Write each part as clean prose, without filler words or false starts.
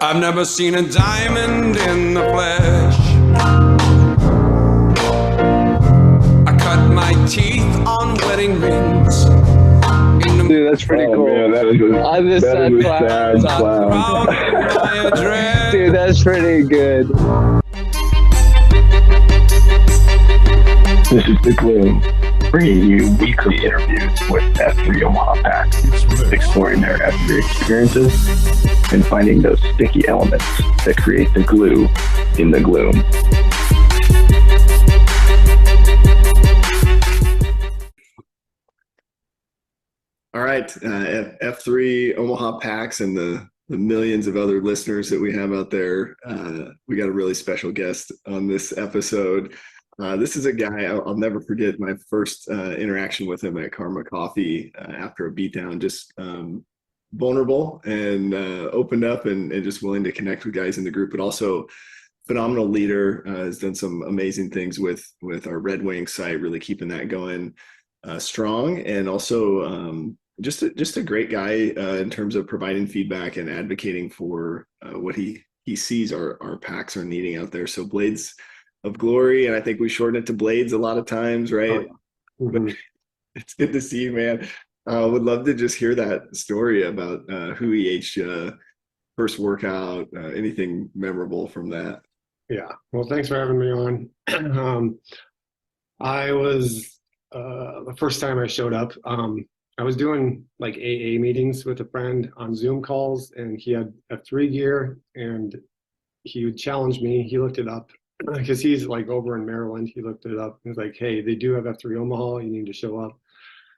I've never seen a diamond in the flesh. I cut my teeth on wedding rings. Dude, that's pretty cool. Man, that is On this that sad is a clown. sad clown. Proud of my address. Dude, that's pretty good. This is The Gloom, bringing you weekly interviews with F3 Omaha Packs, exploring their F3 experiences and finding those sticky elements that create the glue in the gloom. All right, F3 Omaha Packs and the millions of other listeners that we have out there. We got a really special guest on this episode. This is a guy I'll never forget my first interaction with him at Karma Coffee after a beatdown, just vulnerable and opened up and just willing to connect with guys in the group, but also phenomenal leader, has done some amazing things with our Red Wing site, really keeping that going strong, and also just a great guy in terms of providing feedback and advocating for what he sees our packs are needing out there. So Blades of Glory, and I think we shorten it to Blades a lot of times, right? Oh, yeah. Mm-hmm. It's good to see you, man. Would love to just hear that story about who EH'd you, first workout, anything memorable from that. Yeah, well, thanks for having me on. I was the first time I showed up, I was doing like AA meetings with a friend on Zoom calls, and he had F3 gear, and he would challenge me. He looked it up because he's like over in Maryland. He looked it up. He was like, hey, they do have F3 Omaha. You need to show up.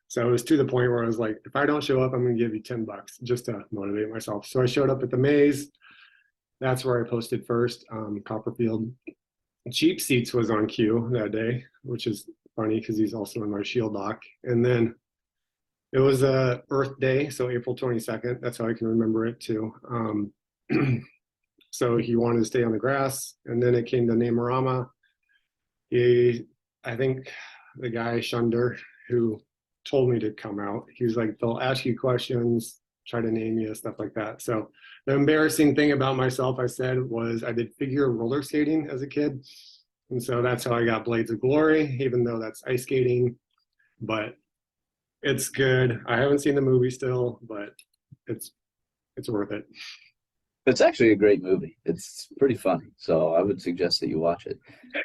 So it was to the point where I was like, if I don't show up, I'm going to give you $10 just to motivate myself. So I showed up at the Maze. That's where I posted first. Copperfield. Cheap Seats was on cue that day, which is funny because he's also in my Shield doc. And then it was Earth Day, so April 22nd. That's how I can remember it too. So he wanted to stay on the grass, and then it came to Namarama. I think the guy Shunder who told me to come out, he was like, they'll ask you questions, try to name you, stuff like that. So the embarrassing thing about myself, I said, was I did figure roller skating as a kid. And so that's how I got Blades of Glory, even though that's ice skating. But it's good. I haven't seen the movie still, but it's worth it. It's actually a great movie. It's pretty funny. So I would suggest that you watch it.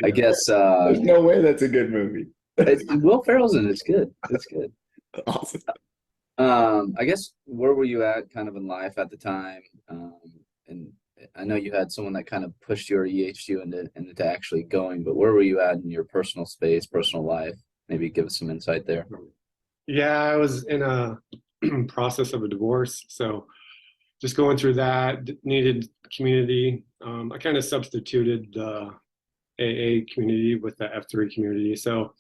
I guess There's no way that's a good movie. Will Ferrell's in it. It's good. It's good. Awesome. I guess where were you at kind of in life at the time? And I know you had someone that kind of pushed you or EH'd you into actually going, but where were you at in your personal space, personal life? Maybe give us some insight there. Yeah, I was in a process of a divorce. So just going through that, needed community. I kind of substituted the AA community with the F3 community. So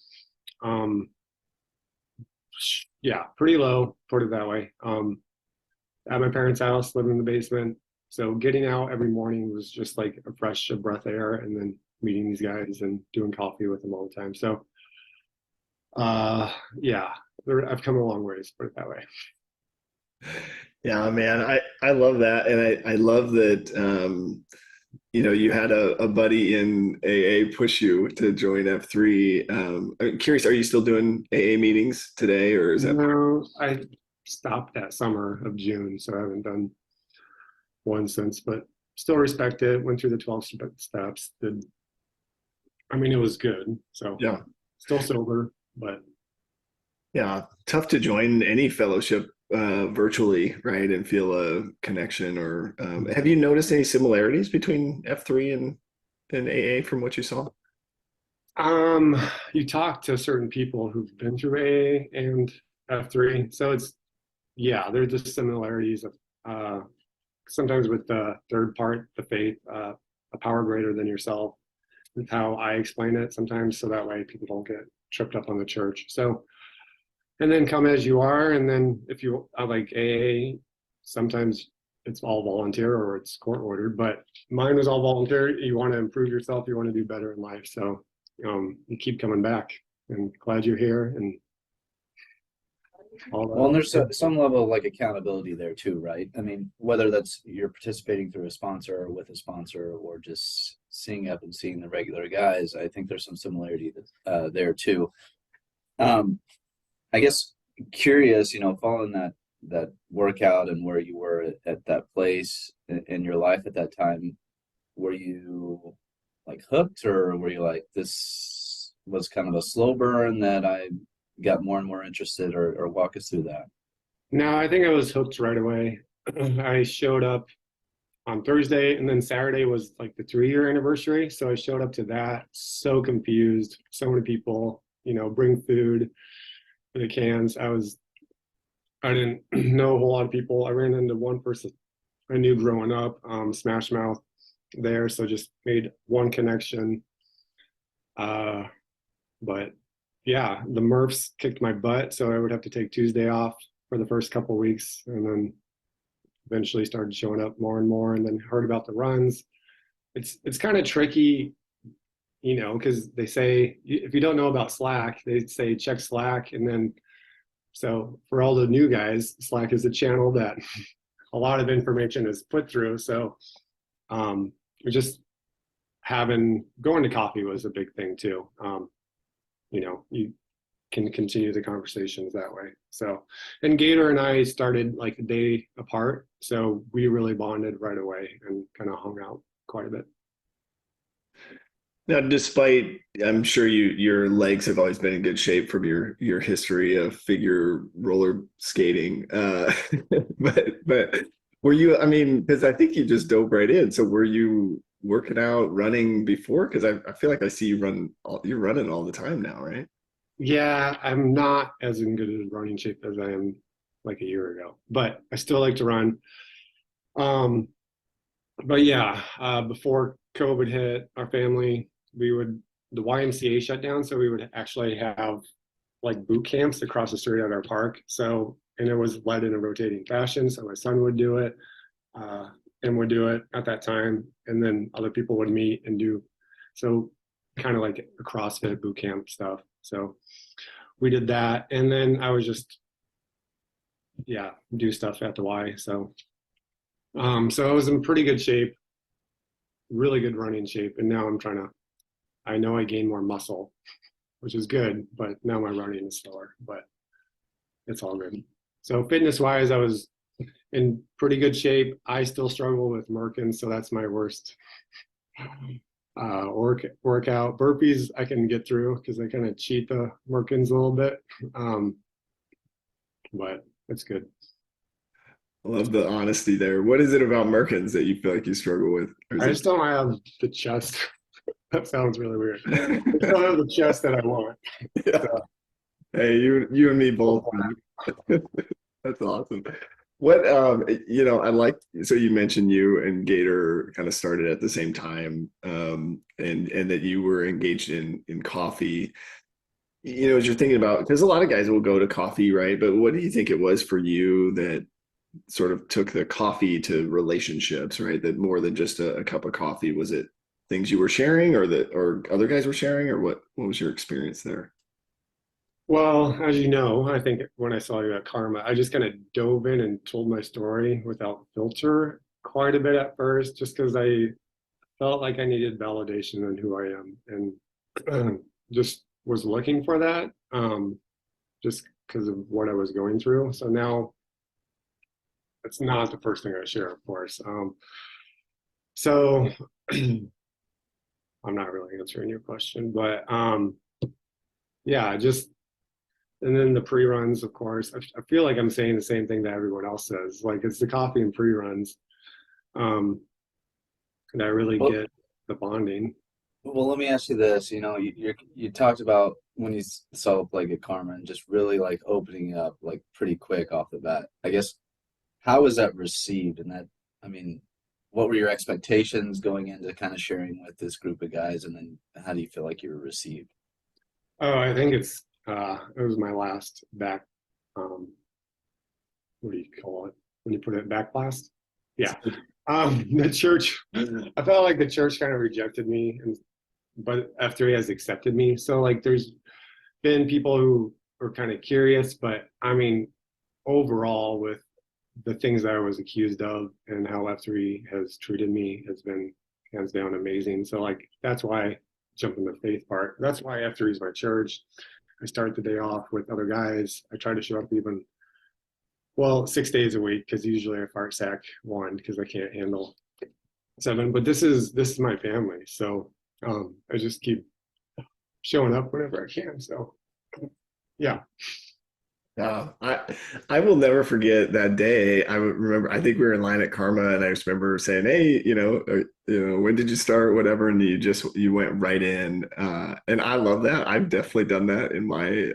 yeah, pretty low, put it that way. At my parents' house, living in the basement. So getting out every morning was just like a fresh breath of air, and then meeting these guys and doing coffee with them all the time. So yeah, I've come a long ways, put it that way. Yeah, man, I love that, and I love that you had a buddy in AA push you to join F3. I'm curious, are you still doing AA meetings today, or is that? No, I stopped that summer of June, so I haven't done one since, but still respect it. Went through the 12 steps. I mean, it was good. So Yeah, still sober, but yeah, tough to join any fellowship virtually, right, and feel a connection. Or have you noticed any similarities between F3 and AA from what you saw? you talk to certain people who've been through AA and F3, so yeah, there's just similarities of sometimes with the third part, the faith, a power greater than yourself, is how I explain it sometimes, so that way people don't get tripped up on the church. So, and then come as you are, and then if you like AA, sometimes it's all volunteer or it's court ordered, but mine was all volunteer. You want to improve yourself, you want to do better in life, so you keep coming back, and glad you're here. And all Well, and there's the, some level of like accountability there too, right? I mean, whether that's you're participating through a sponsor or with a sponsor or just seeing up and seeing the regular guys, I think there's some similarity there too. Um, I guess curious, following that workout and where you were at that place in your life at that time, were you like hooked, or were you like this was kind of a slow burn that I got more and more interested, or walk us through that? no, I think I was hooked right away. I showed up on Thursday, and then Saturday was like the 3-year anniversary. So I showed up to that so confused, so many people, bring food for the cans. I didn't know a whole lot of people. I ran into one person I knew growing up, Smash Mouth there. So just made one connection. But yeah, the Murphs kicked my butt. So I would have to take Tuesday off for the first couple of weeks, and then eventually started showing up more and more, and then heard about the runs. It's kind of tricky, because they say if you don't know about Slack, they say check Slack, and then so for all the new guys, Slack is a channel that a lot of information is put through. So just going to coffee was a big thing too. You can continue the conversations that way. So, and Gator and I started like a day apart, so we really bonded right away and kind of hung out quite a bit. Now, despite, I'm sure your legs have always been in good shape from your history of figure roller skating, but were you? I mean, because I think you just dove right in. So were you working out, running before? Because I feel like I see you're running all the time now, right? Yeah, I'm not as in good a running shape as I am like a year ago, but I still like to run. But yeah, before COVID hit, our family, the YMCA shut down, so we would actually have like boot camps across the street at our park. So, and it was led in a rotating fashion. So my son would do it, and would do it at that time, and then other people would meet and do so, kind of like a CrossFit boot camp stuff. So we did that, and then I was just do stuff at the Y. So so I was in pretty good shape, really good running shape, and now I know I gained more muscle, which is good, but now my running is slower, but it's all good. So fitness wise, I was in pretty good shape. I still struggle with Merkins, so that's my worst workout. Burpees I can get through because I kind of cheat the Merkins a little bit, but it's good. I love the honesty there. What is it about Merkins that you feel like you struggle with? I just don't have the chest. That sounds really weird. I don't have the chest that I want. Yeah. So. Hey, you and me both. That's awesome. What I like, so you mentioned you and Gator kind of started at the same time, and that you were engaged in coffee. As you're thinking about, because a lot of guys will go to coffee, right? But what do you think it was for you that sort of took the coffee to relationships, right? That more than just a cup of coffee, was it things you were sharing, or other guys were sharing, or what was your experience there? Well, as you know, I think when I saw you at Karma, I just kind of dove in and told my story without filter quite a bit at first, just because I felt like I needed validation on who I am, and just was looking for that, just because of what I was going through. So now it's not the first thing I share, of course. So I'm not really answering your question, but yeah, just, and then the pre-runs, of course. I feel like I'm saying the same thing that everyone else says. Like, it's the coffee and pre-runs, and I really get the bonding. Well, let me ask you this. You talked about when you saw the plague at Karma and just really like opening up like pretty quick off the bat. I guess, how was that received? And that, I mean, what were your expectations going into kind of sharing with this group of guys, and then how do you feel like you were received? Oh, I think it was my last back, what do you call it when you put it back blast? Yeah. The church, I felt like the church kind of rejected me, but F3 has accepted me. So like there's been people who were kind of curious, but I mean, overall, with the things that I was accused of and how F3 has treated me has been hands down amazing. So like that's why I jump in the faith part. That's why F3 is my church. I start the day off with other guys. I try to show up even, well, 6 days a week, because usually I fart sack one because I can't handle seven. But this is my family. So I just keep showing up whenever I can. So yeah. I will never forget that day. I would remember. I think we were in line at Karma, and I just remember saying, "Hey, when did you start? Whatever." And you went right in, and I love that. I've definitely done that in my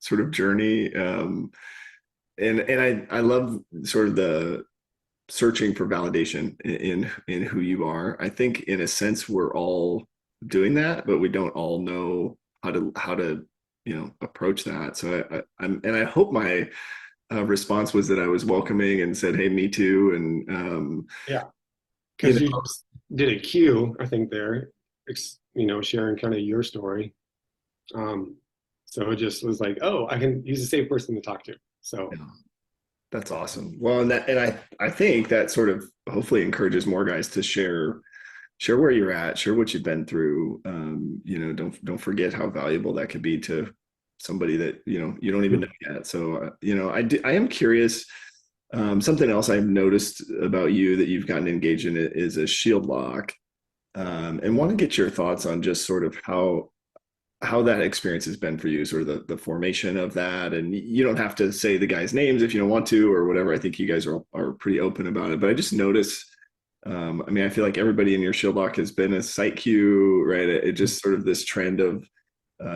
sort of journey, and I love sort of the searching for validation in who you are. I think in a sense we're all doing that, but we don't all know how to approach that. So I hope my response was that I was welcoming and said, "Hey, me too." And yeah, because you did a Q, I think there, sharing kind of your story. So it just was like, oh, I can use a safe person to talk to. So yeah, that's awesome. Well, and I think that sort of hopefully encourages more guys to share where you're at, share what you've been through. Don't forget how valuable that could be to somebody that you don't even know yet. So I am curious. Something else I've noticed about you that you've gotten engaged in it is a shield lock, and want to get your thoughts on just sort of how that experience has been for you, sort of the formation of that. And you don't have to say the guys' names if you don't want to or whatever. I think you guys are pretty open about it. But I just noticed. I feel like everybody in your shield lock has been a site Q, right? It just sort of this trend of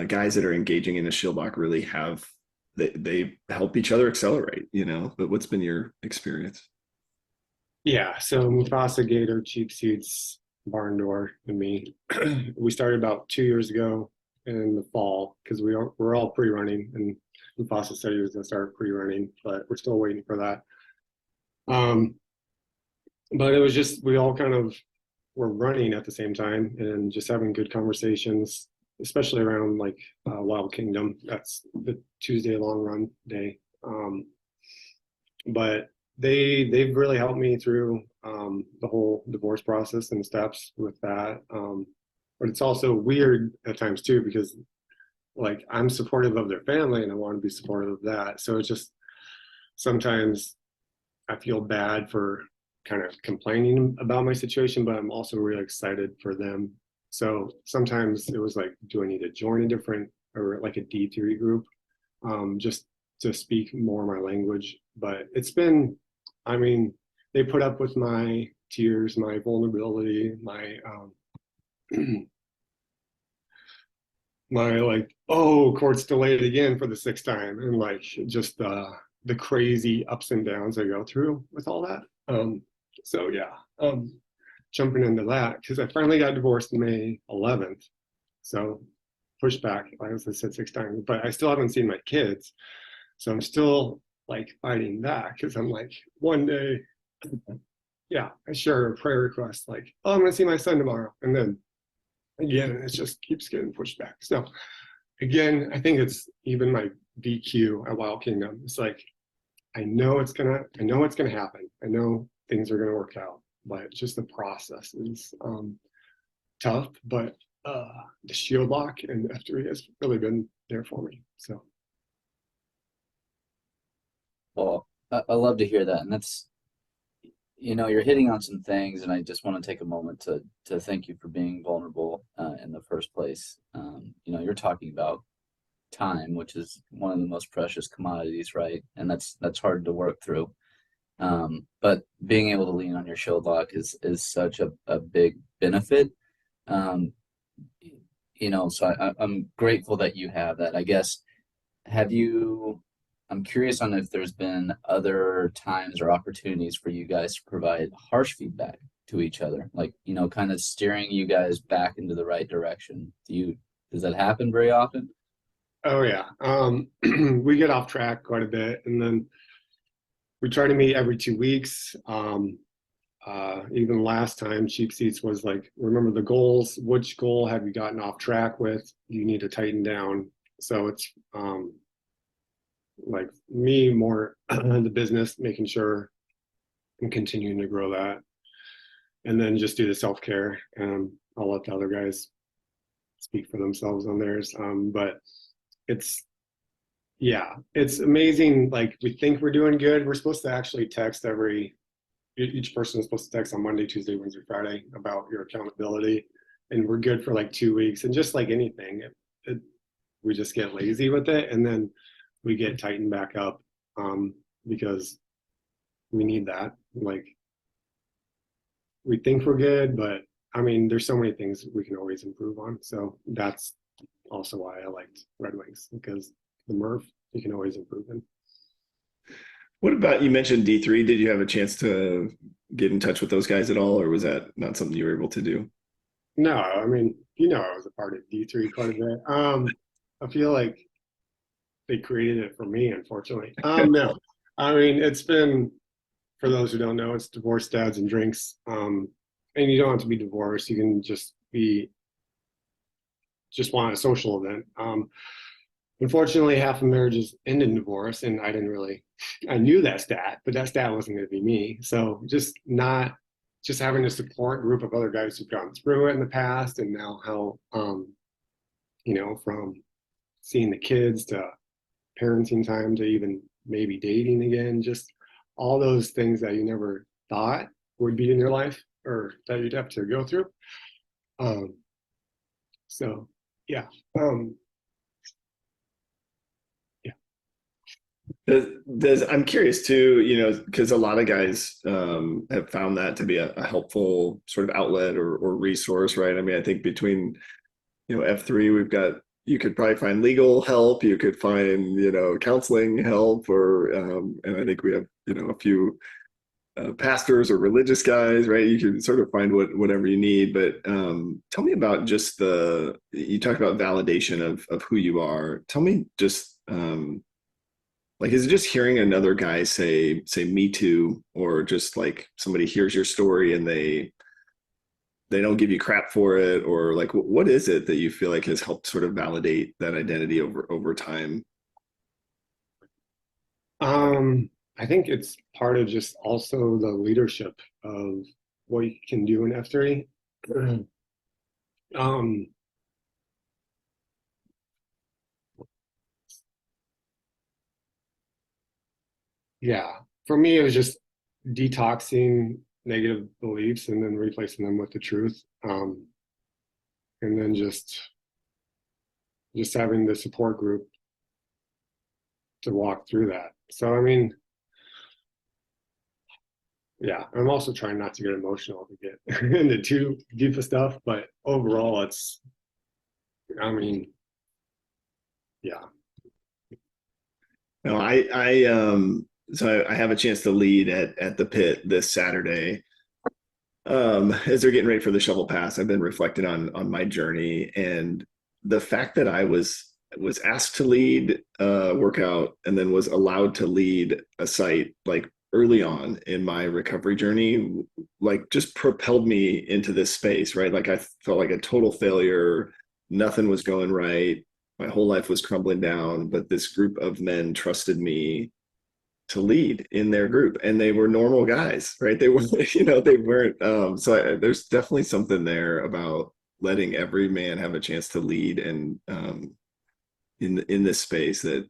guys that are engaging in a shield lock really they help each other accelerate, but what's been your experience? yeah, so Mufasa, Gator, Cheap Seats, Barn Door, and me, we started about 2 years ago in the fall because we're all pre-running, and Mufasa said he was going to start pre-running, but we're still waiting for that. But it was just, we all kind of were running at the same time and just having good conversations, especially around like Wild Kingdom. That's the Tuesday long run day. But they've really helped me through the whole divorce process and steps with that. But it's also weird at times too, because like I'm supportive of their family and I want to be supportive of that. So it's just sometimes I feel bad for kind of complaining about my situation, but I'm also really excited for them. So sometimes it was like, do I need to join a different or like a D3 group just to speak more my language? But it's been, they put up with my tears, my vulnerability, my my like, oh, court's delayed again for the 6th time, and like just the crazy ups and downs I go through with all that. So yeah, jumping into that because I finally got divorced May 11th, so pushed back, like I said 6 times, but I still haven't seen my kids, so I'm still like fighting back because I'm like, one day, yeah, I share a prayer request like, oh, I'm gonna see my son tomorrow, and then again, it just keeps getting pushed back. So again, I think it's even my VQ at Wild Kingdom. It's like, I know it's gonna happen. I know things are gonna work out, but just the process is tough. But the shield lock and F3 has really been there for me. So, Well, I love to hear that, and that's you're hitting on some things, and I just want to take a moment to thank you for being vulnerable in the first place. You're talking about time, which is one of the most precious commodities, right? And that's hard to work through. But being able to lean on your shield lock is such a big benefit. So I'm grateful that you have that. I guess, I'm curious on if there's been other times or opportunities for you guys to provide harsh feedback to each other, like, kind of steering you guys back into the right direction. Does that happen very often? oh yeah, we get off track quite a bit, and then we try to meet every 2 weeks. Even last time, Cheap Seats was like, remember the goals. Which goal have you gotten off track with? You need to tighten down. So it's like me more the business, making sure I'm continuing to grow that, and then just do the self-care. And I'll let the other guys speak for themselves on theirs. But it's, yeah, it's amazing. Like we think we're doing good. We're supposed to actually text each person is supposed to text on Monday, Tuesday, Wednesday, Friday about your accountability. And we're good for like 2 weeks. And just like anything, we just get lazy with it. And then we get tightened back up because we need that. Like we think we're good, but I mean, there's so many things we can always improve on. So that's also why I liked Red Wings, because the Murph you can always improve in. What about, you mentioned D3? Did you have a chance to get in touch with those guys at all, or was that not something you were able to do? No, I mean, I was a part of D3 quite a bit. I feel like they created it for me, unfortunately. No, I mean, it's been, for those who don't know, it's Divorced Dads and Drinks. And you don't have to be divorced. You can just want a social event. Unfortunately, half of marriages end in divorce, and I knew that stat, but that stat wasn't going to be me. So just having a support group of other guys who've gone through it in the past, and now how, from seeing the kids to parenting time to even maybe dating again, just all those things that you never thought would be in your life or that you'd have to go through. So yeah. I'm curious too, because a lot of guys have found that to be a helpful sort of outlet or resource, right? I mean, I think between, F3, you could probably find legal help, you could find, counseling help, and I think we have, a few pastors or religious guys, right? You can sort of find whatever you need. But tell me about just you talked about validation of who you are. Tell me just, like, is it just hearing another guy say me too, or just like somebody hears your story and they don't give you crap for it, or like what is it that you feel like has helped sort of validate that identity over time? I think it's part of just also the leadership of what you can do in F3. Yeah, for me, it was just detoxing negative beliefs and then replacing them with the truth. And then just having the support group to walk through that. So, I mean, yeah, I'm also trying not to get emotional to get into too deep of stuff, but overall, I mean, yeah. No, so I have a chance to lead at the pit this Saturday. As they're getting ready for the shovel pass, I've been reflecting on my journey, and the fact that I was asked to lead a workout and then was allowed to lead a site like early on in my recovery journey, like just propelled me into this space, right? Like I felt like a total failure. Nothing was going right. My whole life was crumbling down, but this group of men trusted me to lead in their group, and they were normal guys, right? They were, they weren't. There's definitely something there about letting every man have a chance to lead, and in this space that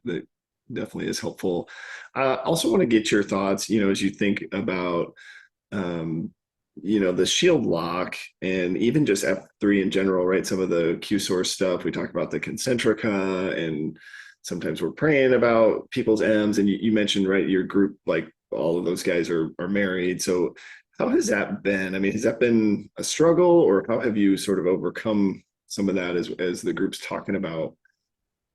definitely is helpful. I also want to get your thoughts, as you think about, the shield lock and even just F3 in general, right? Some of the Q source stuff. We talk about the concentrica, and sometimes we're praying about people's M's. And you mentioned, right, your group, like all of those guys are married. So how has that been? I mean, has that been a struggle, or how have you sort of overcome some of that as the group's talking about,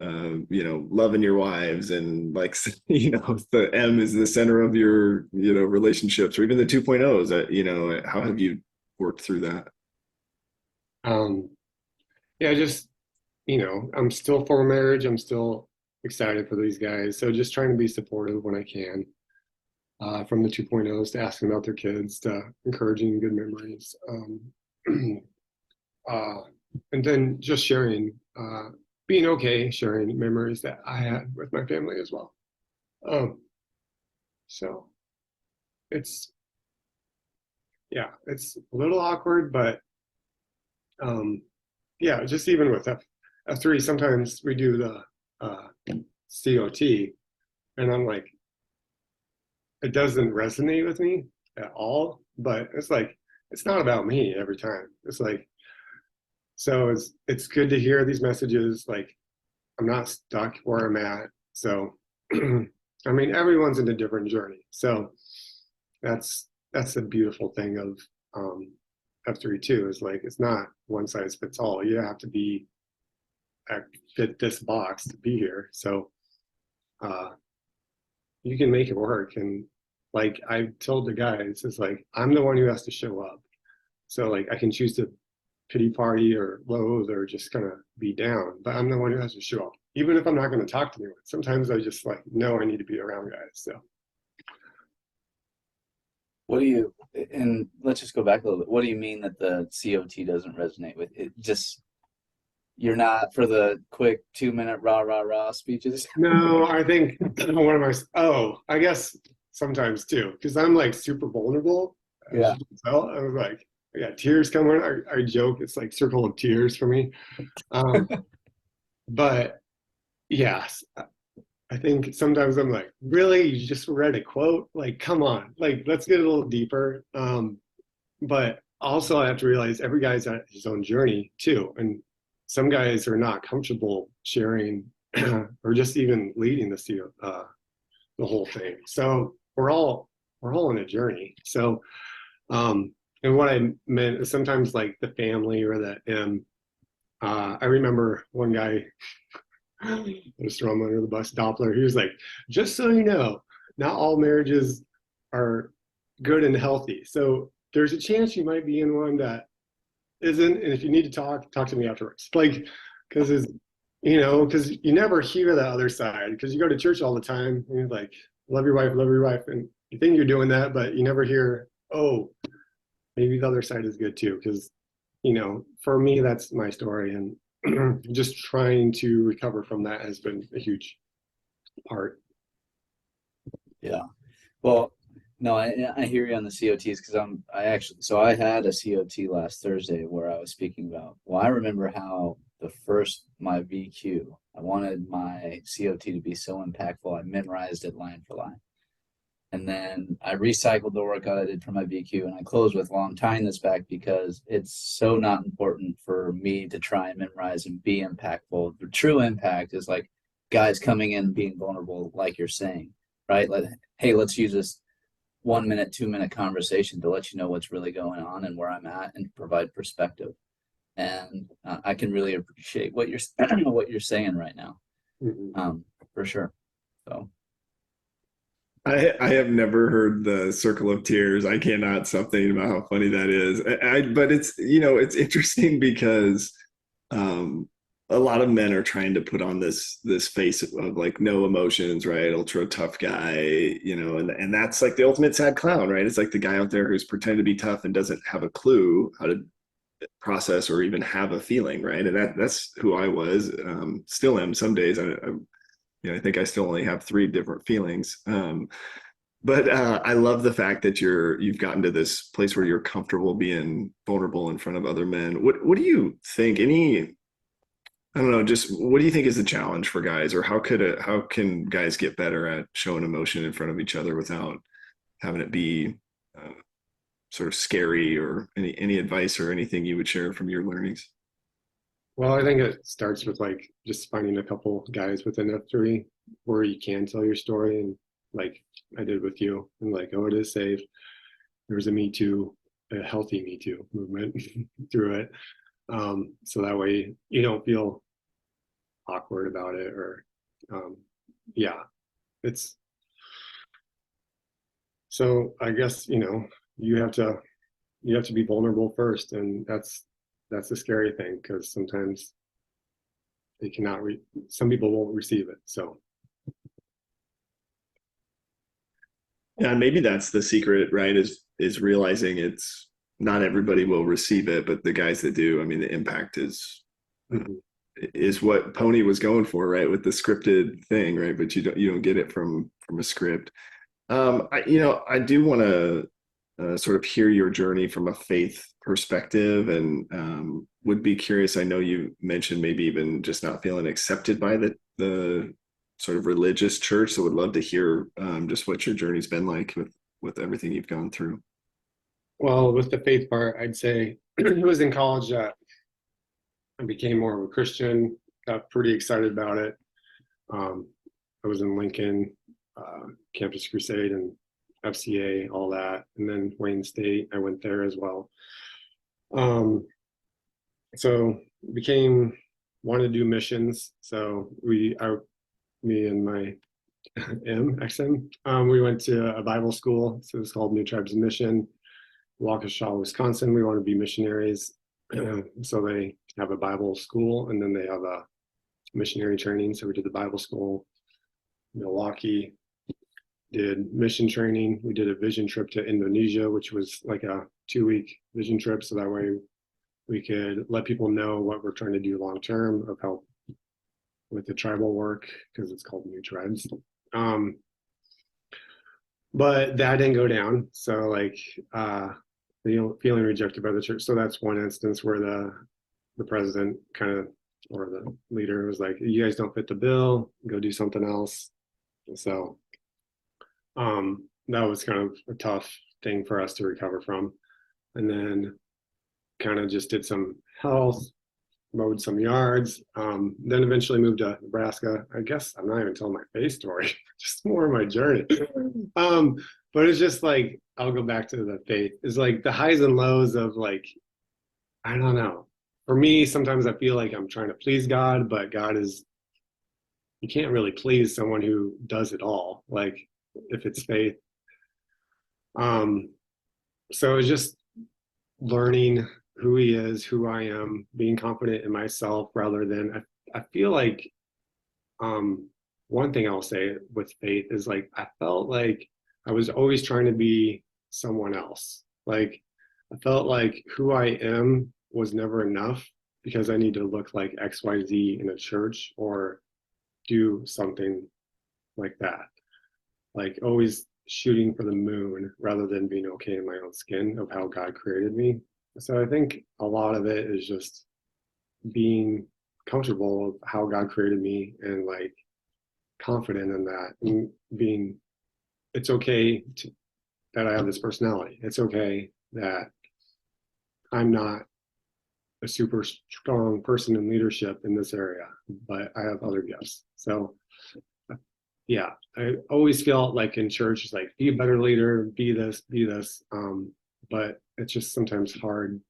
loving your wives, and like, the M is the center of your, relationships, or even the 2.0s that, how have you worked through that? Yeah, just, I'm still for marriage. I'm still excited for these guys. So just trying to be supportive when I can, from the 2.0s to asking about their kids to encouraging good memories. And then just being okay sharing memories that I had with my family as well. So it's, yeah, it's a little awkward, but yeah, just even with F3, sometimes we do the COT, and I'm like, it doesn't resonate with me at all, but it's like, it's not about me every time. It's like, so it's good to hear these messages. Like, I'm not stuck where I'm at. So, I mean, everyone's in a different journey. So that's the beautiful thing of F3 too, is like, it's not one size fits all. You have to be fit this box to be here. So you can make it work. And like I told the guys, it's like, I'm the one who has to show up. So like I can choose to pity party or loathe or just kind of be down, but I'm the one who has to show up. Even if I'm not going to talk to anyone, sometimes I just like know I need to be around guys. So What do you, and let's just go back a little bit. What do you mean that the COT doesn't resonate with it? Just, you're not for the quick 2 minute rah, rah, rah speeches? no, I think one of my, I guess sometimes too, because I'm like super vulnerable. Yeah. I was like, I got tears coming. I joke, it's like circle of tears for me. But yes, I think sometimes I'm like, really, you just read a quote? Like, come on, like let's get a little deeper. But also I have to realize every guy's at his own journey too, and some guys are not comfortable sharing or just even leading the whole thing. So we're all on a journey. So and what I meant is sometimes like the family or the I remember one guy, I just throw him under the bus, Doppler. He was like, just so you know, not all marriages are good and healthy. So there's a chance you might be in one that isn't. And if you need to talk to me afterwards. Like, because because you never hear the other side, because you go to church all the time and you're like, love your wife. And you think you're doing that, but you never hear, oh, maybe the other side is good too. Because, for me, that's my story. And just trying to recover from that has been a huge part. Yeah. Well, no, I hear you on the COTs because I had a COT last Thursday where I was speaking about, well, I remember how my VQ, I wanted my COT to be so impactful. I memorized it line for line. And then I recycled the workout I did for my VQ, and I close with, well, I'm tying this back because it's so not important for me to try and memorize and be impactful. The true impact is like guys coming in and being vulnerable, like you're saying, right? Like, hey, let's use this 1 minute, 2 minute conversation to let you know what's really going on and where I'm at and provide perspective. And I can really appreciate what you're saying right now, for sure. So. I have never heard the circle of tears. I cannot stop thinking about how funny that is. But it's, it's interesting because a lot of men are trying to put on this face of like no emotions, right? Ultra tough guy, and that's like the ultimate sad clown, right? It's like the guy out there who's pretending to be tough and doesn't have a clue how to process or even have a feeling, right? And that's who I was, still am some days. I think I still only have 3 different feelings. But I love the fact that you've gotten to this place where you're comfortable being vulnerable in front of other men. What do you think? I don't know, just what do you think is the challenge for guys, or how can guys get better at showing emotion in front of each other without having it be sort of scary, or any advice or anything you would share from your learnings? Well, I think it starts with like just finding a couple guys within F3 where you can tell your story, and like I did with you, and like, oh, it is safe. There's a healthy Me Too movement through it. So that way you don't feel awkward about it, or it's, so I guess, you have to be vulnerable first, and that's the scary thing, because sometimes they cannot some people won't receive it. So yeah, and maybe that's the secret, right? Is realizing it's not everybody will receive it, but the guys that do, I mean, the impact is what Pony was going for, right? With the scripted thing, right? But you don't get it from from a script. I do want to sort of hear your journey from a faith perspective, and would be curious. I know you mentioned maybe even just not feeling accepted by the sort of religious church. So would love to hear just what your journey's been like with everything you've gone through. Well, with the faith part, I'd say it was in college that I became more of a Christian, got pretty excited about it. I was in Lincoln, Campus Crusade and FCA, all that. And then Wayne State, I went there as well. So wanted to do missions. So me and my XM, we went to a Bible school. So it's called New Tribes Mission, Waukesha, Wisconsin. We want to be missionaries. So they have a Bible school and then they have a missionary training. So we did the Bible school, Milwaukee, did mission training. We did a vision trip to Indonesia, which was like a 2-week vision trip. So that way we could let people know what we're trying to do long term of help with the tribal work, because it's called New Tribes. But that didn't go down. So feeling rejected by the church. So that's one instance where the president kind of, or the leader was like, you guys don't fit the bill, go do something else. So that was kind of a tough thing for us to recover from. And then kind of just did some health, mowed some yards, then eventually moved to Nebraska. I guess I'm not even telling my faith story, just more of my journey. But it's just like, I'll go back to the faith. It's like the highs and lows of like, I don't know. For me, sometimes I feel like I'm trying to please God, but you can't really please someone who does it all, like if it's faith. So it's just learning who he is, who I am, being confident in myself rather than, I feel like, one thing I'll say with faith is like, I felt like I was always trying to be someone else. Like, I felt like who I am was never enough because I need to look like XYZ in a church or do something like that. Like always shooting for the moon rather than being okay in my own skin of how God created me. So I think a lot of it is just being comfortable of how God created me and like confident in that, and being, it's okay that I have this personality. It's okay that I'm not a super strong person in leadership in this area, but I have other gifts. So yeah, I always felt like in church, it's like, be a better leader, be this. But it's just sometimes hard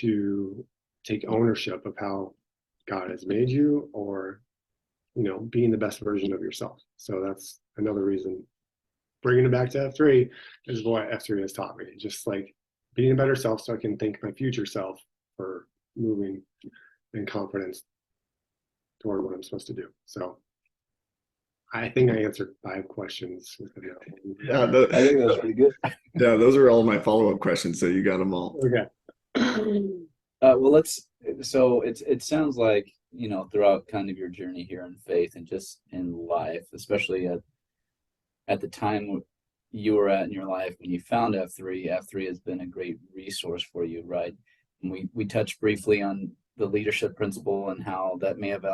to take ownership of how God has made you, or, being the best version of yourself. So that's another reason, bringing it back to F3 is what F3 has taught me. Just like being a better self so I can thank my future self for moving in confidence toward what I'm supposed to do. So I think I answered 5 questions. Yeah, I think that was pretty good. Yeah, those are all my follow-up questions, so you got them all. Okay. Well, it sounds like, throughout kind of your journey here in faith and just in life, especially at the time you were at in your life when you found F3 has been a great resource for you, right? And we touched briefly on the leadership principle and how that may have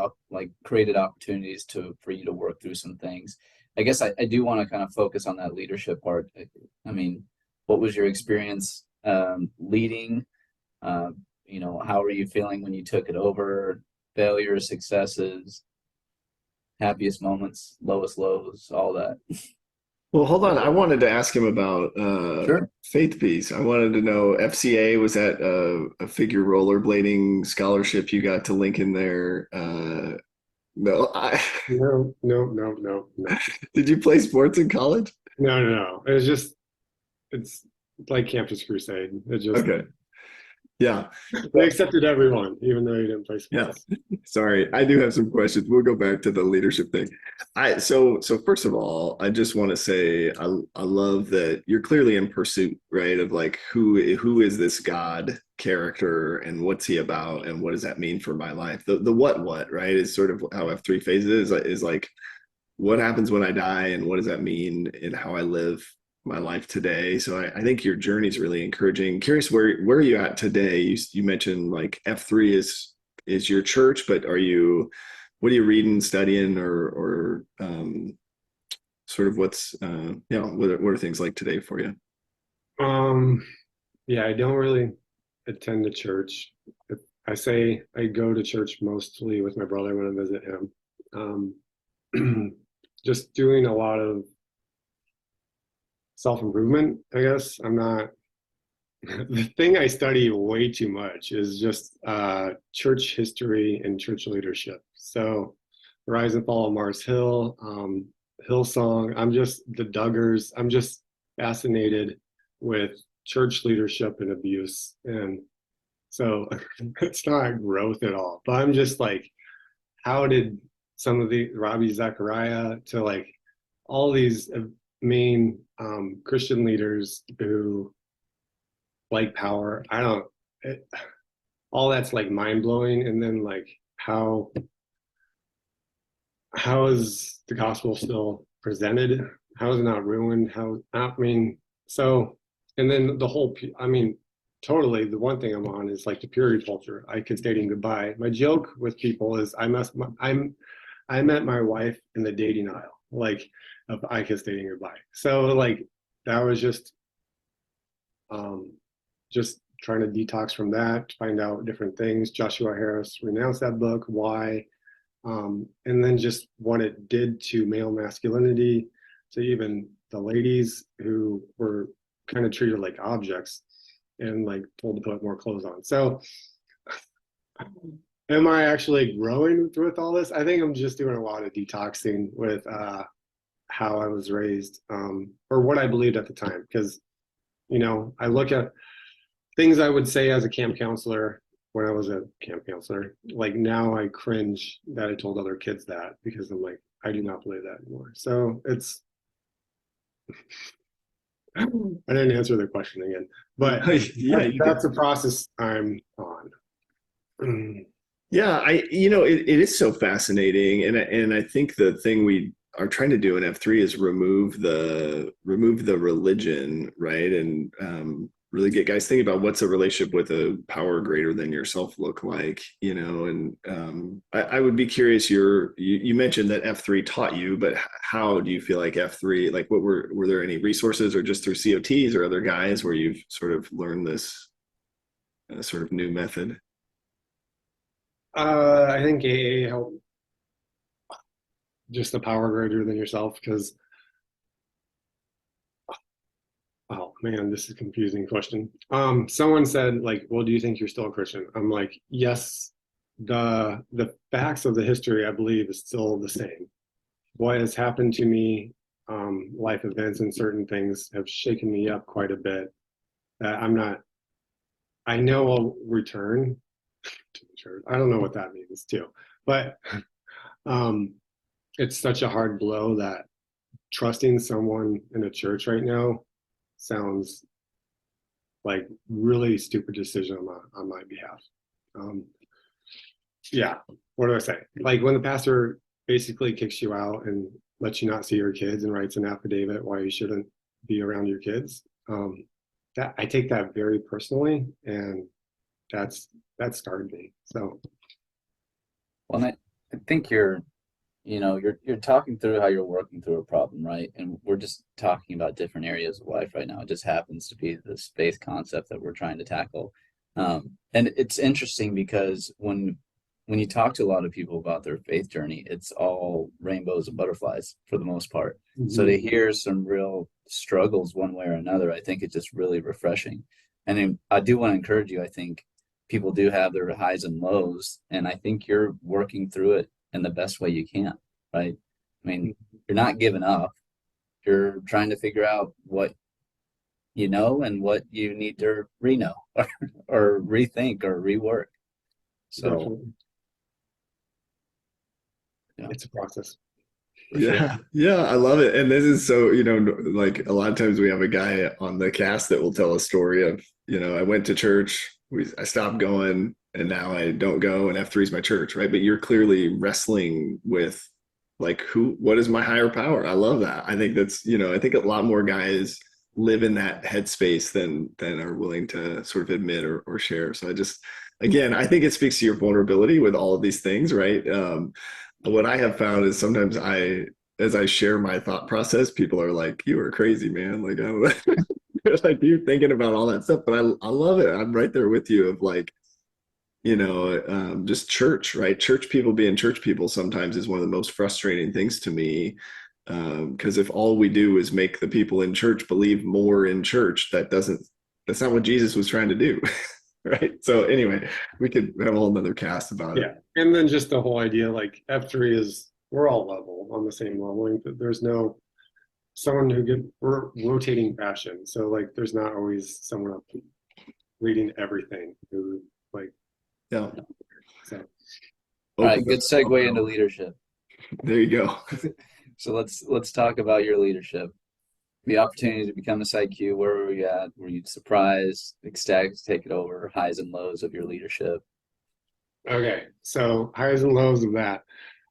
created opportunities for you to work through some things. I guess I do want to kind of focus on that leadership part. I mean, what was your experience leading? How were you feeling when you took it over? Failures, successes, happiest moments, lowest lows, all that. Well, hold on. I wanted to ask him about Sure. faith piece. I wanted to know, FCA, was that a figure rollerblading scholarship you got to Lincoln there? No. No. Did you play sports in college? No. It's like Campus Crusade. It just, Okay. Yeah. they accepted everyone, even though you didn't play sports. Yeah. Sorry, I do have some questions. We'll go back to the leadership thing. So first of all, I just want to say I love that you're clearly in pursuit, right? Of like who is this God character and what's he about and what does that mean for my life? The what, right, is sort of how F3 phase is like what happens when I die, and what does that mean in how I live my life today? So I think your journey is really encouraging. Curious, where are you at today? You mentioned like F3 is your church, but what are you reading, studying, or sort of what are things like today for you? Yeah, I don't really attend the church. I say I go to church mostly with my brother when I visit him. Just doing a lot of self-improvement, I guess. I'm not the thing I study way too much is just church history and church leadership. So Rise and Fall of Mars Hill, Hillsong, I'm just the Duggars. I'm just fascinated with church leadership and abuse. And so it's not growth at all, but I'm just like, how did some of the Ravi Zachariah to like all these main Christian leaders who like power, all that's like mind blowing. And then like how is the gospel still presented? How is it not ruined? And then totally the one thing I'm on is like the purity culture, Ike stating goodbye. My joke with people is I met my wife in the dating aisle, like of Ike stating goodbye. So like that was just trying to detox from that, find out different things. Joshua Harris renounced that book, why, and then just what it did to male masculinity, to even the ladies who were kind of treated like objects and like told to put more clothes on. So am I actually growing with all this? I think I'm just doing a lot of detoxing with how I was raised, or what I believed at the time. Because, I look at things I would say as a camp counselor when I was a camp counselor. Like now I cringe that I told other kids that, because I'm like, I do not believe that anymore. So it's, I didn't answer the question again, but yeah, that's a process I'm on. Yeah, it is so fascinating, and I think the thing we are trying to do in F3 is remove the religion, right, and really get guys thinking about what's a relationship with a power greater than yourself look like, and I would be curious. You mentioned that F3 taught you, but how do you feel like F3? Like, what were there any resources, or just through COTs or other guys where you've sort of learned this sort of new method? I think AA helped, just the power greater than yourself, because oh man, this is a confusing question. Someone said like, well, do you think you're still a Christian? I'm like, yes, the facts of the history I believe is still the same. What has happened to me, life events and certain things have shaken me up quite a bit, that I know I'll return to the church. I don't know what that means too, but it's such a hard blow that trusting someone in a church right now sounds like really stupid decision on my behalf. Yeah, what do I say? Like when the pastor basically kicks you out and lets you not see your kids and writes an affidavit why you shouldn't be around your kids, that I take that very personally, and that scarred me. So, Well, I think you're talking through how you're working through a problem, right? And we're just talking about different areas of life right now. It just happens to be this faith concept that we're trying to tackle. And it's interesting because when you talk to a lot of people about their faith journey, it's all rainbows and butterflies for the most part. Mm-hmm. So to hear some real struggles one way or another, I think it's just really refreshing. And I do want to encourage you. I think people do have their highs and lows, and I think you're working through it in the best way you can, right? I mean, you're not giving up. You're trying to figure out what you know and what you need to re-know or rethink or rework. So definitely. Yeah. It's a process. Yeah. Sure. Yeah, I love it. And this is so, like a lot of times we have a guy on the cast that will tell a story of, I went to church, I stopped going, and now I don't go, and F3 is my church, right? But you're clearly wrestling with Like what is my higher power? I love that. I think that's, I think a lot more guys live in that headspace than are willing to sort of admit or share. So again, I think it speaks to your vulnerability with all of these things, right? What I have found is sometimes as I share my thought process, people are like, "You are crazy, man!" Like, I don't know, like you thinking about all that stuff. But I love it. I'm right there with you. Of like, just church, right? Church people being church people sometimes is one of the most frustrating things to me. Because if all we do is make the people in church believe more in church, that's not what Jesus was trying to do. Right. So anyway, we could have a whole nother cast about it. Yeah. And then just the whole idea, like F3 is, we're all level on the same leveling, but there's no we're rotating fashion. So like, there's not always someone up leading everything who like, Yeah. so. All right, good segue into leadership. There you go. So let's talk about your leadership. The opportunity to become a PsyQ, where were you at? Were you surprised, ecstatic to take it over? Highs and lows of your leadership? Okay, so highs and lows of that.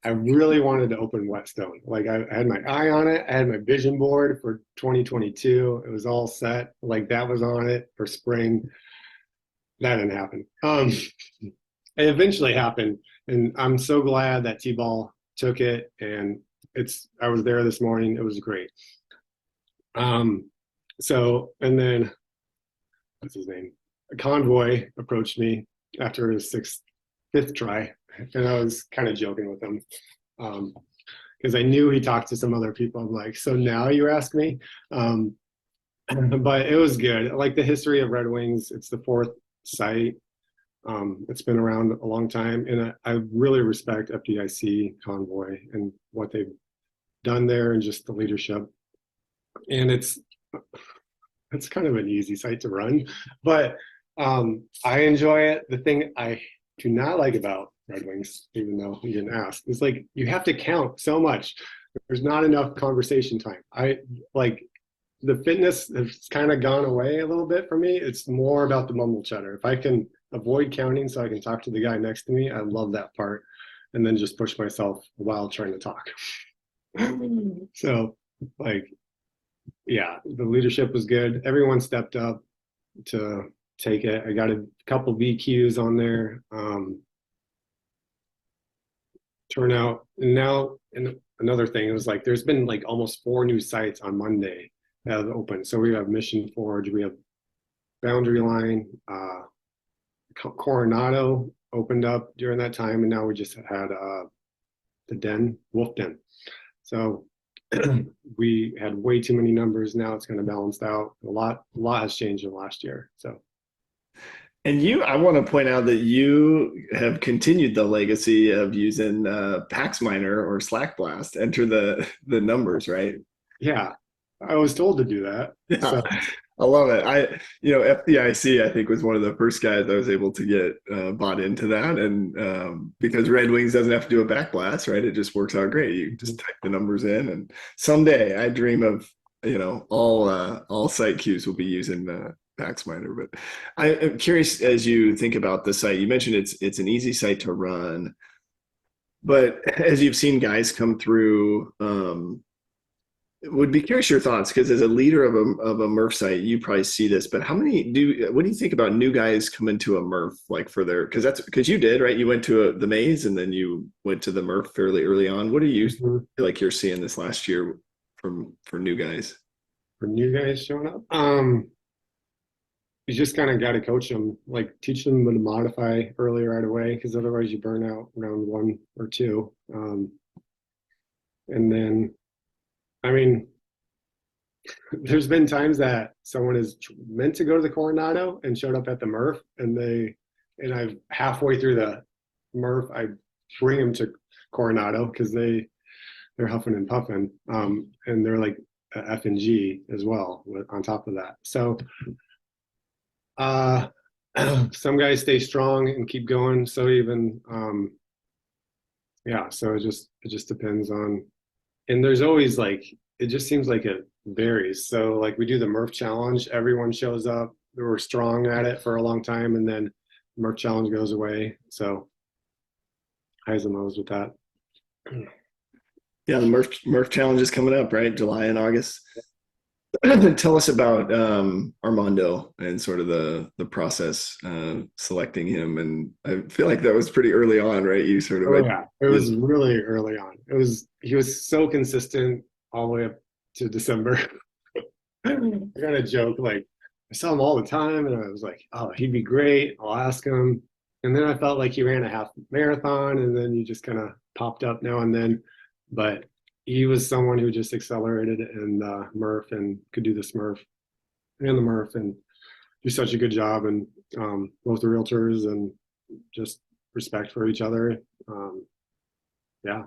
I really wanted to open Whetstone. Like I had my eye on it. I had my vision board for 2022. It was all set. Like that was on it for spring. That didn't happen. It eventually happened, and I'm so glad that T-Ball took it. And I was there this morning. It was great. So, and then what's his name? A convoy approached me after his fifth try, and I was kind of joking with him because I knew he talked to some other people. I'm like, so now you ask me, but it was good. Like the history of Red Wings, it's the fourth site. It's been around a long time, and I really respect FDIC Convoy and what they've done there, and just the leadership. And it's kind of an easy site to run, but I enjoy it. The thing I do not like about Red Wings, even though you didn't ask, is like you have to count so much. There's not enough conversation time. I like the fitness has kind of gone away a little bit for me. It's more about the mumble chatter. If I can avoid counting so I can talk to the guy next to me, I love that part. And then just push myself while trying to talk. So like, yeah, the leadership was good. Everyone stepped up to take it. I got a couple VQs on there. Turnout. And now, and another thing, it was like there's been like almost 4 new sites on Monday that have opened. So we have Mission Forge, we have Boundary Line, Coronado opened up during that time, and now we just had the Den, Wolf Den. So we had way too many numbers. Now it's kind of balanced out. A lot has changed in the last year. So. And I want to point out that you have continued the legacy of using Pax Miner or Slack Blast, enter the numbers, right? Yeah, I was told to do that. Yeah, so. I love it. FDIC, I think, was one of the first guys that was able to get bought into that. And because Red Wings doesn't have to do a backblast, right? It just works out great. You just type the numbers in. And someday I dream of, all site queues will be using Pax Miner. But I'm curious, as you think about the site, you mentioned it's an easy site to run. But as you've seen guys come through, would be curious your thoughts, because as a leader of a Murph site, you probably see this, but what do you think about new guys coming to a Murph, like for their, because you did, right? You went to the Maze and then you went to the Murph fairly early on. What do you feel like you're seeing this last year for new guys? For new guys showing up? You just kind of got to coach them, like teach them to modify early right away, because otherwise you burn out round 1 or 2. And then, I mean, there's been times that someone is meant to go to the Coronado and showed up at the Murph, and I've halfway through the Murph, I bring them to Coronado because they're huffing and puffing, and they're like F and G as well on top of that. So some guys stay strong and keep going. So even so it just depends on, and there's always like, it just seems like it varies. So like we do the Murph challenge, everyone shows up, we were strong at it for a long time, and then Murph challenge goes away. So highs and lows with that. Yeah, the Murph Challenge is coming up, right? July and August. Tell us about Armando and sort of the process selecting him. And I feel like that was pretty early on, right? You sort of Oh yeah, it just was really early on. He was so consistent all the way up to December. I kind of joke like I saw him all the time, and I was like, oh, he'd be great. I'll ask him. And then I felt like he ran a half marathon, and then he just kind of popped up now and then. But he was someone who just accelerated and Murph and could do the Smurf and the Murph and do such a good job. And both the realtors and just respect for each other. Yeah.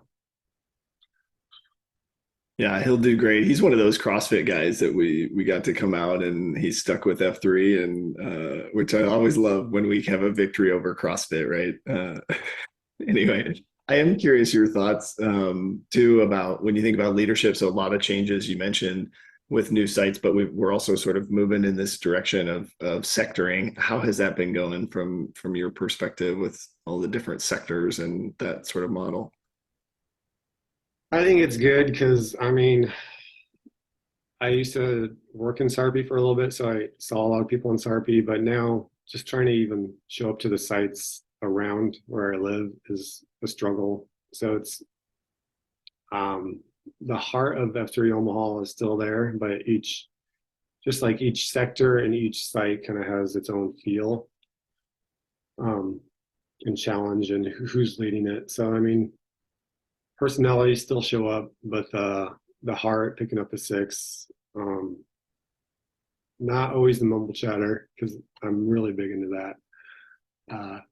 yeah, he'll do great. He's one of those CrossFit guys that we got to come out and he's stuck with F3 and which I always love when we have a victory over CrossFit, right? Anyway, I am curious your thoughts too about when you think about leadership. So a lot of changes you mentioned with new sites, but we're also sort of moving in this direction of sectoring. How has that been going from your perspective with all the different sectors and that sort of model? I think it's good because I mean, I used to work in Sarpy for a little bit, so I saw a lot of people in Sarpy, but now just trying to even show up to the sites around where I live is a struggle. So it's the heart of F3 Omaha is still there, but just like each sector and each site kind of has its own feel and challenge and who's leading it. So, I mean, personalities still show up, but the heart, picking up the six, not always the mumble chatter because I'm really big into that.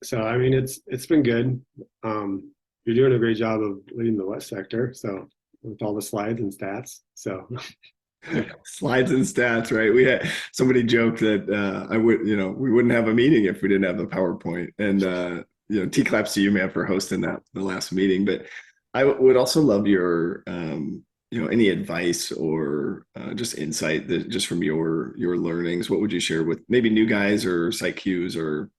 So I mean, it's been good. You're doing a great job of leading the West sector, so with all the slides and stats. So Slides and stats, right? We had somebody joked that I would, we wouldn't have a meeting if we didn't have the PowerPoint. And T-claps to you, man, for hosting the last meeting. But I would also love your any advice or just insight that just from your learnings. What would you share with maybe new guys or site Qs or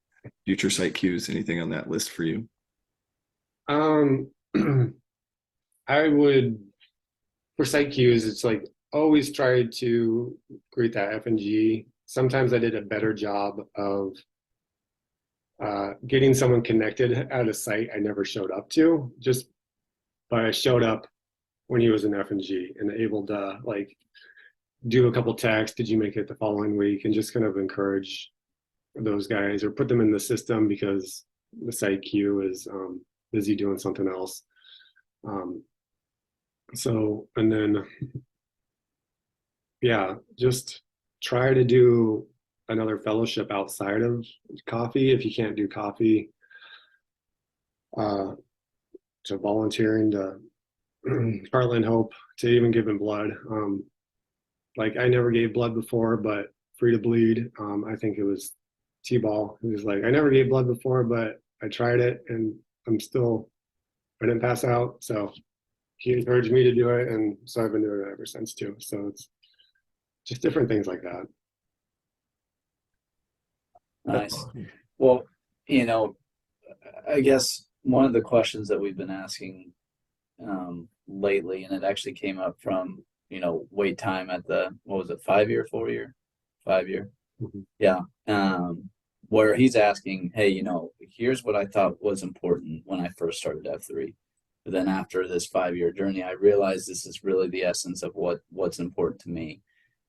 future site Qs? Anything on that list for you? I would, for site Qs, it's like always try to create that F&G. Sometimes I did a better job of getting someone connected at a site I never showed up to, but I showed up when he was in F&G and able to like do a couple texts. Did you make it the following week? And just kind of encourage those guys or put them in the system because the site Q is busy doing something else. And then, yeah, just try to do another fellowship outside of coffee. If you can't do coffee, to volunteering to Heartland Hope, to even giving blood. Like I never gave blood before, but Free to Bleed, I think it was T-Ball, who was like, I never gave blood before, but I tried it and I didn't pass out. So he encouraged me to do it. And so I've been doing it ever since too. So it's just different things like that. Nice. Well, I guess one of the questions that we've been asking lately, and it actually came up from, wait time at what was it, 5-year, 4-year? 5-year. Mm-hmm. Yeah. Where he's asking, hey, here's what I thought was important when I first started F3. But then after this 5-year journey, I realized this is really the essence of what's important to me.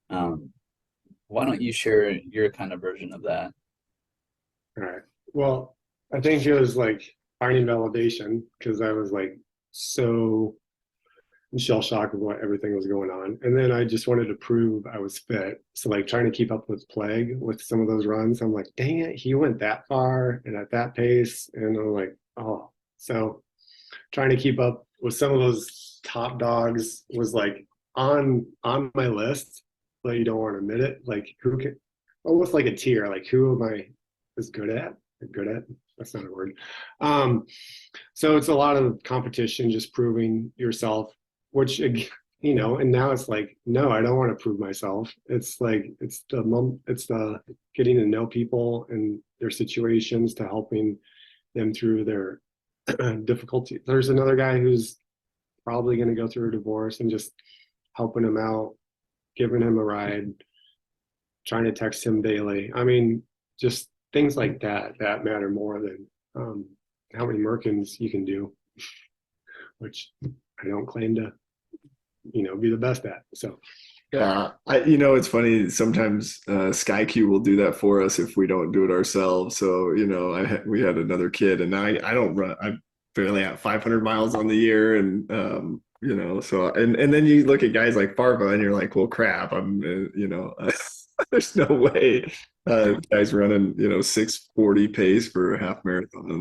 Why don't you share your kind of version of that? All right. Well, I think it was like finding validation because I was like so in shell shock of what everything was going on. And then I just wanted to prove I was fit. So like trying to keep up with Plague with some of those runs, I'm like, dang it, he went that far and at that pace. And I'm like, oh, so trying to keep up with some of those top dogs was like on my list, but you don't want to admit it. Like who can, almost like a tier, like who am I good at? That's not a word. So it's a lot of competition, just proving yourself, which, and now it's like, no, I don't want to prove myself. It's like, it's the getting to know people and their situations to helping them through their difficulty. There's another guy who's probably going to go through a divorce, and just helping him out, giving him a ride, trying to text him daily. I mean, just things like that matter more than how many Merkins you can do, which I don't claim to, be the best at. So Yeah, it's funny. Sometimes SkyQ will do that for us if we don't do it ourselves. So, we had another kid, and I don't run. I'm barely at 500 miles on the year, and so and then you look at guys like Farva, and you're like, well, crap. There's no way guys running 6:40 pace for a half marathon.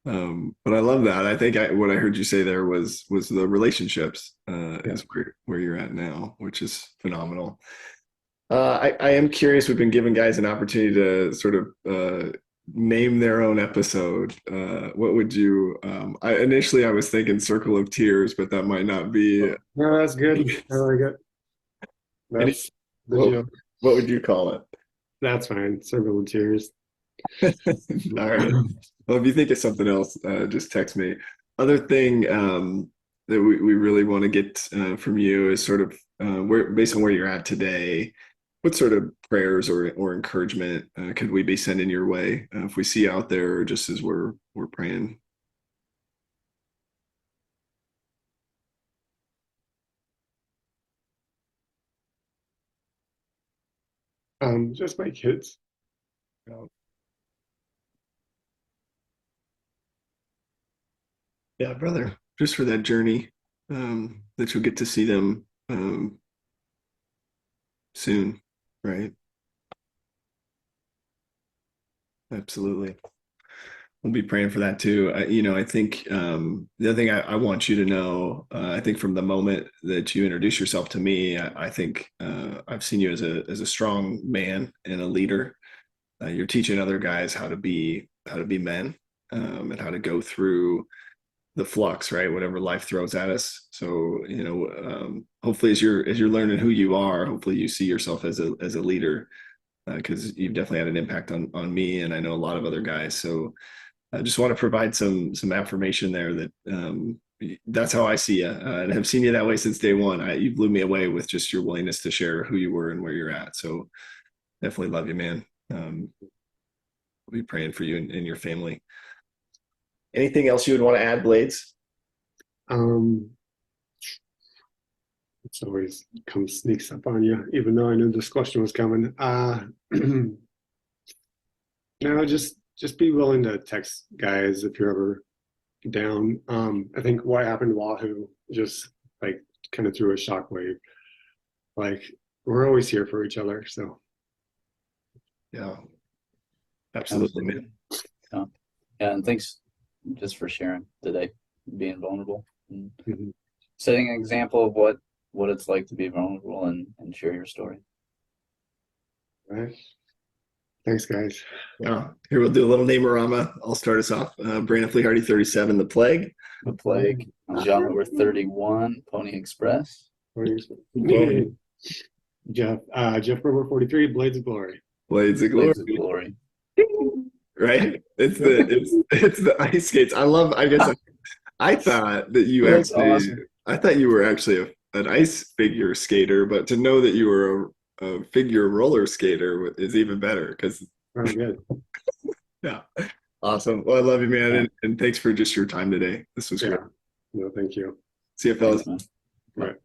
And but I love that. I think what I heard you say there was the relationships is where you're at now, which is phenomenal. I am curious. We've been giving guys an opportunity to sort of name their own episode. What would you? Initially, I was thinking "Circle of Tears," but that might not be. No, that's good. I like it. That's the joke. What would you call it? That's fine. Circle of Tears. All right. Well, if you think of something else, just text me. Other thing that we really want to get from you is sort of based on where you're at today, what sort of prayers or encouragement could we be sending your way if we see you out there, or just as we're praying? Just my kids. Yeah, brother, just for that journey, that you'll get to see them soon, right? Absolutely. We'll be praying for that too. I think the other thing I want you to know, I think from the moment that you introduce yourself to me, I think I've seen you as a strong man and a leader. You're teaching other guys how to be men, and how to go through the flux, right? Whatever life throws at us. So, hopefully as you're learning who you are, hopefully you see yourself as a leader, because you've definitely had an impact on me, and I know a lot of other guys. So I just want to provide some affirmation there that that's how I see you, and have seen you that way since day one. You blew me away with just your willingness to share who you were and where you're at. So definitely love you, man. We'll be praying for you and your family. Anything else you would want to add, Blades? It's always sneaks up on you, even though I knew this question was coming. No, just be willing to text guys if you're ever down. I think what happened to Wahoo just kind of threw a shockwave. We're always here for each other. So yeah, absolutely, man. Yeah, and thanks just for sharing today, being vulnerable, and setting an example of what it's like to be vulnerable and share your story. Right. Thanks, guys. Yeah. Here, we'll do a little name-orama. I'll start us off. Brandon Flehardy, 37, The Plague. The Plague. John over 31, Pony Express. Jeff River 43, Blades of Glory. Blades of Glory. Blades of Glory. Right? It's the ice skates. I thought that you That's actually awesome. I thought you were actually an ice figure skater, but to know that you were a figure roller skater is even better, because Very good. yeah. Awesome. Well, I love you, man, and thanks for just your time today. This was great. No, thank you. See you, fellas. Thanks, man. Right.